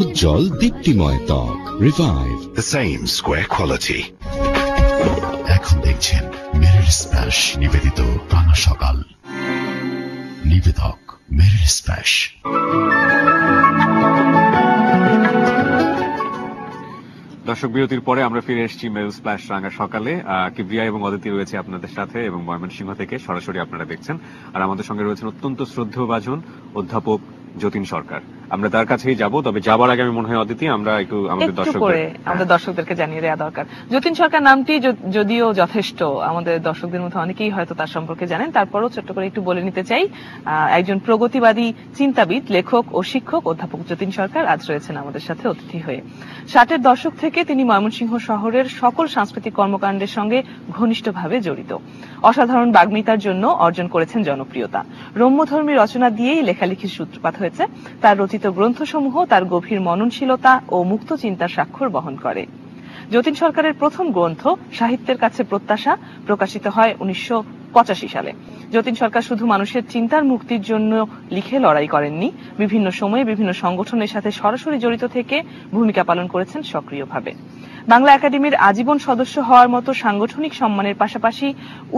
উজ্জ্বল দীপ্তিময় ত্বক revive The same square quality. এখন দেখছেন মেরিল স্প্ল্যাশ নিবেদিত টানা সকাল। নিবেদক মেরিল স্প্ল্যাশ। দর্শক বিরতির পরে আমরা ফিরে এসেছি মেরিল স্প্ল্যাশ রাঙা সকালে। কিবরিয়া এবং অদিতি রয়েছে আপনাদের সাথে এবং ময়মনসিংহ থেকে সরাসরি আপনারা দেখছেন। আর আমাদের সঙ্গে রয়েছেন অত্যন্ত শ্রদ্ধেয়ভাজন অধ্যাপক যতীন সরকার। আমরা তার কাছেই যাব, তবে যাবার আগে আমি মনে হয় অদিতি আমরা একটু আমাদের দর্শকদেরকে জানিয়ে দেওয়া দরকার। যতীন সরকার নামটি যদিও যথেষ্ট, আমাদের দর্শকদের মধ্যে অনেকেই হয়তো তার সম্পর্কে জানেন, তারপরও ছোট্ট করে একটু বলে নিতে চাই। একজন প্রগতিবাদী চিন্তাবিদ, লেখক ও শিক্ষক অধ্যাপক যতীন সরকার আজ রয়েছেন আমাদের সাথে অতিথি হয়ে। 60-এর দশক থেকে তিনি ময়মনসিংহ শহরের সকল সাংস্কৃতিক কর্মকাণ্ডের সঙ্গে ঘনিষ্ঠভাবে জড়িত। অসাধারণ বাগ্মিতার জন্য অর্জন করেছেন জনপ্রিয়তা। রম্যধর্মী রচনা দিয়েই লেখালেখির সূত্রপাত হয়েছে। তার রচিত গ্রন্থসমূহ তার গভীর মননশীলতা ও মুক্ত চিন্তার স্বাক্ষর বহন করে। যতীন সরকারের প্রথম গ্রন্থ সাহিত্যের কাছে প্রত্যাশা প্রকাশিত হয় 1985 সালে। যতীন সরকার শুধু মানুষের চিন্তার মুক্তির জন্য লিখে লড়াই করেননি, বিভিন্ন সময়ে বিভিন্ন সংগঠনের সাথে সরাসরি জড়িত থেকে ভূমিকা পালন করেছেন সক্রিয়ভাবে। বাংলা একাডেমির আজীবন সদস্য হওয়ার মতো সাংগঠনিক সম্মানের পাশাপাশি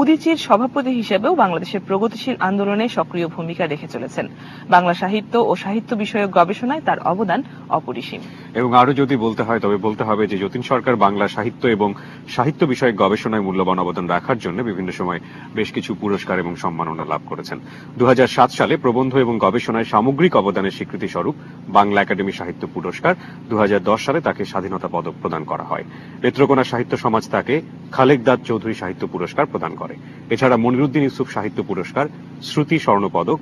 উদীচীর সভাপতি হিসেবেও বাংলাদেশের প্রগতিশীল আন্দোলনে সক্রিয় ভূমিকা রেখে চলেছেন। বাংলা সাহিত্য ও সাহিত্য বিষয়ক গবেষণায় তার অবদান অপরিসীম। এবং আরো যদি বলতে হয় তবে বলতে হবে যে যতীন সরকার বাংলা সাহিত্য এবং সাহিত্য বিষয়ক গবেষণায় মূল্যবান অবদান রাখার জন্য বিভিন্ন সময় বেশ কিছু পুরস্কার এবং সম্মাননা লাভ করেছেন। 2007 সালে প্রবন্ধ এবং গবেষণায় সামগ্রিক অবদানের স্বীকৃতি স্বরূপ বাংলা একাডেমি সাহিত্য পুরস্কার, 2010 সালে তাকে স্বাধীনতা পদক প্রদান করা হয়। নেত্রকোনা সাহিত্য সমাজ তাকে খালেকদাদ চৌধুরী সাহিত্য পুরস্কার প্রদান করে। এছাড়া মনিরুদ্দিন ইউসুফ সাহিত্য পুরস্কার, শ্রুতি স্বর্ণ পদক,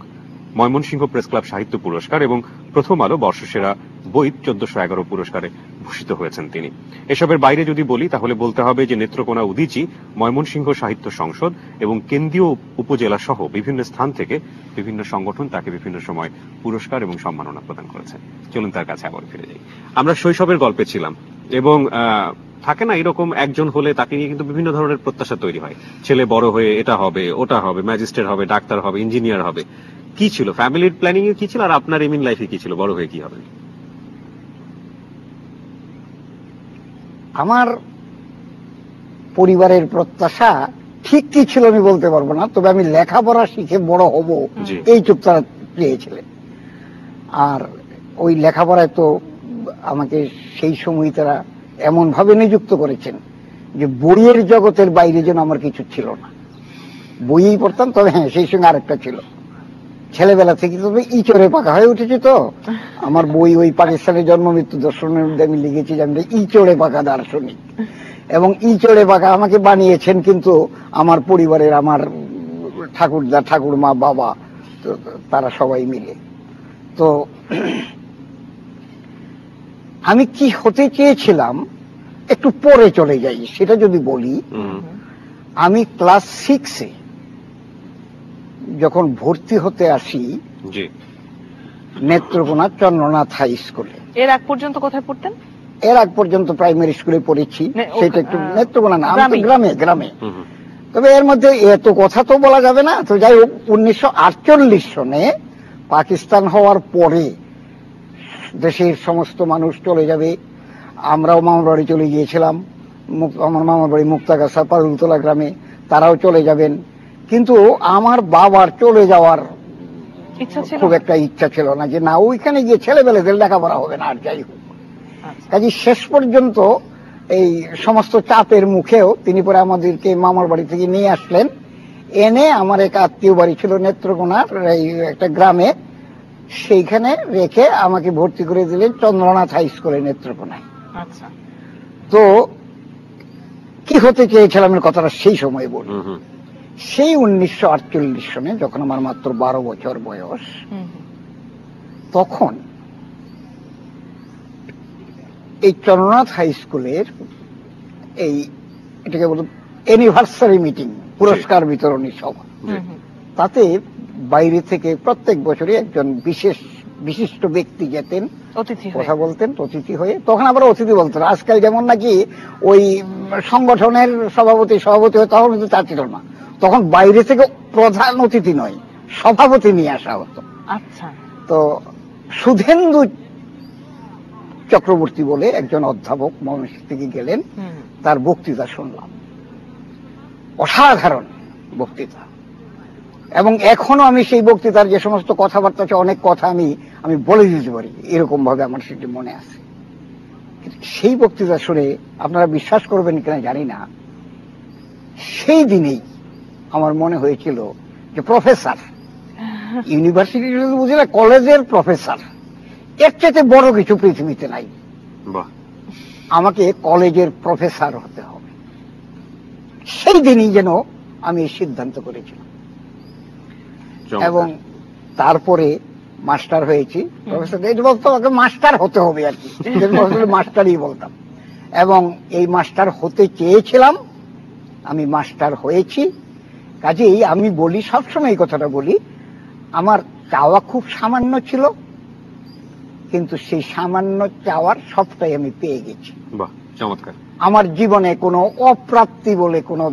ময়মনসিংহ প্রেস ক্লাব সাহিত্য পুরস্কার এবং প্রথম আলো বর্ষসেরা বই 1411 পুরস্কারে ভূষিত হয়েছেন তিনি। এসবের বাইরে যদি বলি তাহলে বলতে হবে যে নেত্রকোনা উদীচী, ময়মনসিংহ সাহিত্য সংসদ এবং কেন্দ্রীয় উপজেলা সহ বিভিন্ন স্থান থেকে বিভিন্ন সংগঠন তাকে বিভিন্ন সময় পুরস্কার এবং সম্মাননা প্রদান করেছে। চলুন তার কাছে আবার ফিরে যাই। আমরা শৈশবের গল্পে ছিলাম এবং থাকে না এরকম একজন হলে তাকে নিয়ে কিন্তু বিভিন্ন ধরনের প্রত্যাশা তৈরি হয়। ছেলে বড় হয়ে এটা হবে, ওটা হবে, ম্যাজিস্ট্রেট হবে, ডাক্তার হবে, ইঞ্জিনিয়ার হবে। কি ছিল ফ্যামিলির প্ল্যানিং এ, কি ছিল, আর আপনার এমিন লাইফে কি ছিল, বড় হয়ে কি হবে? আমার পরিবারের প্রত্যাশা ঠিক কি ছিল আমি বলতে পারবো না, তবে আমি লেখাপড়া শিখে বড় হব এই চুপ তারা পেয়েছিলেন। আর ওই লেখাপড়ায় তো আমাকে সেই সময় তারা এমন ভাবে নিযুক্ত করেছেন যে বইয়ের জগতের বাইরে যেন আমার কিছু ছিল না। বইই পড়তাম, তবে হ্যাঁ সেই সঙ্গে আরেকটা ছিল, ছেলেবেলা থেকে তবে ইচড়ে পাকা হয়ে উঠেছে। তো আমার বই ওই পাকিস্তানের জন্ম মৃত্যু দর্শনের মধ্যে আমি লিখেছি যে আমি ইচড়ে পাকা দার্শনিক, এবং ইচড়ে পাকা আমাকে বানিয়েছেন কিন্তু আমার পরিবারের, আমার ঠাকুরদা, ঠাকুরমা, বাবা, তো তারা সবাই মিলে। তো আমি কি হতে চেয়েছিলাম একটু পরে চলে যাই, সেটা যদি বলি, আমি ক্লাস 6-এ যখন ভর্তি হতে আসি নেত্রকোনা চন্দ্রনাথ হাই স্কুলে। এর আগ পর্যন্ত কোথায় পড়তেন? এর আগ পর্যন্ত প্রাইমারি স্কুলে পড়েছি, সেটা একটু নেত্রকোনা না, আমি গ্রামে গ্রামে। তবে এর মধ্যে এত কথা তো বলা যাবে না। তো যাই হোক, 1948 সনে পাকিস্তান হওয়ার পরে দেশের সমস্ত মানুষ চলে যাবে, আমরাও মামার বাড়ি চলে গিয়েছিলাম। আমার মামার বাড়ি মুক্তাগাছা পারুলতলা গ্রামে, তারাও চলে যাবেন। কিন্তু আমার বাবার চলে যাওয়ার খুব একটা ইচ্ছা ছিল না, যে না ওইখানে গিয়ে ছেলেবেলেদের লেখাপড়া হবে না। আর যাই হোক, কাজে শেষ পর্যন্ত এই সমস্ত চাপের মুখেও তিনি পরে আমাদেরকে মামার বাড়ি থেকে নিয়ে আসলেন, এনে আমার এক আত্মীয় বাড়ি ছিল নেত্রকোনার এই একটা গ্রামে, সেইখানে রেখে আমাকে ভর্তি করে দিলেন চন্দ্রনাথ হাই স্কুলে নেত্রকোনায়। তো কি হতে চেয়েছিলাম এর কথাটা সেই সময় বলি। সেই 1948 সনে যখন আমার মাত্র 12 বছর বয়স, তখন এই চন্দ্রনাথ হাই স্কুলের এই এটাকে বলতো অ্যানিভার্সারি মিটিং, পুরস্কার বিতরণী সভা, তাতে বাইরে থেকে প্রত্যেক বছরই একজন বিশিষ্ট ব্যক্তি যেতেন, কথা বলতেন অতিথি হয়ে। তখন আবার অতিথি বলতেন, আজকাল যেমন নাকি ওই সংগঠনের সভাপতি হয়, তখন কিন্তু তা ছিল না। তখন বাইরে থেকে প্রধান অতিথি নয়, সভাপতি নিয়ে আসা হতো। আচ্ছা। তো সুধেন্দু চক্রবর্তী বলে একজন অধ্যাপক ময়মনসিংহ থেকে গেলেন, তার বক্তৃতা শুনলাম, অসাধারণ বক্তৃতা। এবং এখনো আমি সেই বক্তৃতার যে সমস্ত কথাবার্তা আছে, অনেক কথা আমি বলে দিতে পারি, এরকম ভাবে আমার সেটি মনে আছে। সেই বক্তৃতা শুনে আপনারা বিশ্বাস করবেন কিনা জানি না, সেই দিনেই আমার মনে হয়েছিল যে প্রফেসর, ইউনিভার্সিটি বুঝি না, কলেজের প্রফেসর, এর চাইতে বড় কিছু পৃথিবীতে নাই। আমাকে কলেজের প্রফেসর হতে হবে, সেই দিনই যেন আমি এই সিদ্ধান্ত করেছিলাম। এবং তারপরে মাস্টার হয়েছি। প্রফেসর এই বলতো মাস্টার হতে হবে আর কি, মাস্টারই বলতাম। এবং এই মাস্টার হতে চেয়েছিলাম, আমি মাস্টার হয়েছি। কাজেই আমি বলি, সবসময় এই কথাটা বলি, আমার চাওয়া খুব সামান্য ছিল, কিন্তু সেই সামান্য চাওয়ার সবটাই আমি পেয়ে গেছি। বাহ, চমৎকার। আমার জীবনে কোনো অপ্রাপ্তি বলে কোনো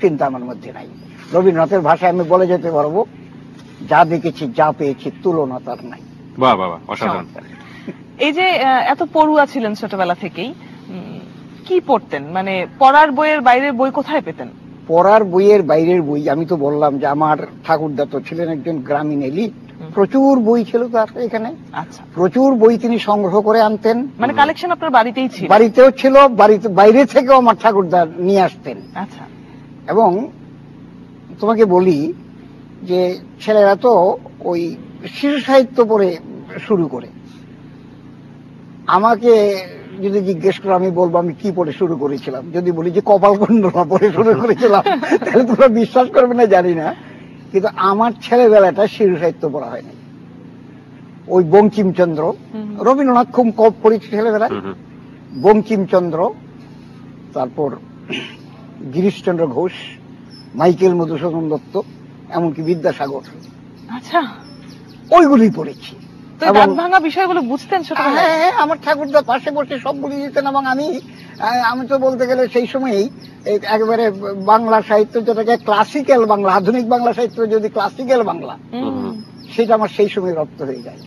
চিন্তা আমার মধ্যে নাই। রবীন্দ্রনাথের ভাষায় আমি বলে যেতে পারবো, যা দেখেছি যা পেয়েছি তুলনা তার নাই। বাহ বাহ, অসাধারণ। এই যে এত পড়ুয়া ছিলেন ছোটবেলা থেকেই, কি পড়তেন? মানে পড়ার বইয়ের বাইরের বই কোথায় পেতেন? পড়ার বইয়ের বাইরের বই, আমি তো বললাম যে আমার ঠাকুরদা তো ছিলেন একজন গ্রামীণ এলিট, প্রচুর বই ছিল তার এখানে। আচ্ছা, প্রচুর বই তিনি সংগ্রহ করে আনতেন। মানে কালেকশন আপনার বাড়িতেই ছিল? বাড়িতেও ছিল, বাড়িতে বাইরে থেকেও আমার ঠাকুরদা নিয়ে আসতেন। আচ্ছা। এবং তোমাকে বলি যে ছেলেরা তো ওই শিশু সাহিত্য পড়ে শুরু করে, আমাকে যদি জিজ্ঞেস করো আমি বলবো আমি কি পড়ে শুরু করেছিলাম। যদি বলি যে কপালকুণ্ডলা পড়ে শুরু করেছিলাম, তাহলে তোমরা বিশ্বাস করবে না জানি না, কিন্তু আমার ছেলেবেলাটা শিশু সাহিত্য পড়া হয়নি। ওই বঙ্কিমচন্দ্র, রবীন্দ্রনাথ খুব কম পড়েছি ছেলেবেলায়, বঙ্কিমচন্দ্র, তারপর গিরিশচন্দ্র ঘোষ, মাইকেল মধুসূদন দত্ত, এমনকি বিদ্যাসাগর, আচ্ছা, ওইগুলি পড়েছি। ভাঙা বিষয়গুলো বুঝতেন ছোটবেলায়? হ্যাঁ, আমার ঠাকুরদা পাশে বসে সব বলে দিতেন। এবং আমি তো বলতে গেলে সেই সময়েই একেবারে বাংলা সাহিত্য, যেটাকে ক্লাসিক্যাল বাংলা, আধুনিক বাংলা সাহিত্য যদি ক্লাসিক্যাল বাংলা, সেটা আমার সেই সময় রপ্ত হয়ে যায়।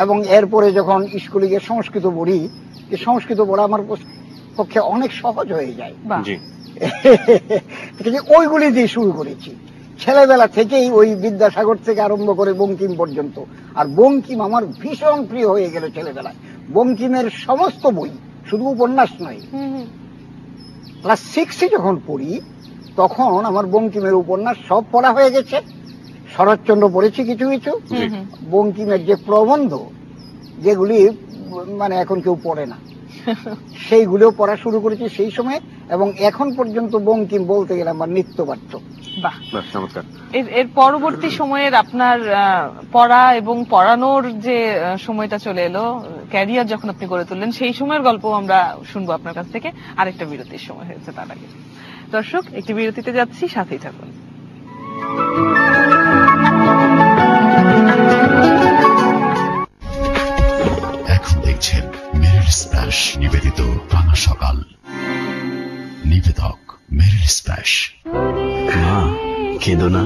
এবং এরপরে যখন স্কুলে গিয়ে সংস্কৃত পড়ি, সংস্কৃত পড়া আমার পক্ষে অনেক সহজ হয়ে যায়। ওইগুলি দিয়ে শুরু করেছি ছেলেবেলা থেকেই, ওই বিদ্যাসাগর থেকে আরম্ভ করে বঙ্কিম পর্যন্ত। আর বঙ্কিম আমার ভীষণ প্রিয় হয়ে গেল ছেলেবেলায়। বঙ্কিমের সমস্ত বই, শুধু উপন্যাস নয়। ক্লাস 6 যখন পড়ি তখন আমার বঙ্কিমের উপন্যাস সব পড়া হয়ে গেছে। শরৎচন্দ্র পড়েছি কিছু কিছু, বঙ্কিমের যে প্রবন্ধ, যেগুলি মানে এখন কেউ পড়ে না, সেইগুলো পড়া শুরু করেছি সেই সময়। এবং এখন পর্যন্ত বঙ্কিম বলতে গেলে আমার নিত্যপাঠ্য। বাহ, চমৎকার। এর পরবর্তী সময়ের আপনার পড়া এবং পড়ানোর যে সময়টা চলে এলো, ক্যারিয়ার যখন আপনি গড়ে তুললেন, সেই সময়ের গল্প আমরা শুনবো আপনার কাছ থেকে। আরেকটা বিরতির সময় হয়েছে, তার আগে দর্শক একটি বিরতিতে যাচ্ছি, সাথেই থাকুন। এখন দেখছেন মেরিল স্প্ল্যাশ নিবেদিত রাঙা সকাল। নিবেদক মেরিল স্প্ল্যাশ। মা, কেঁদো না,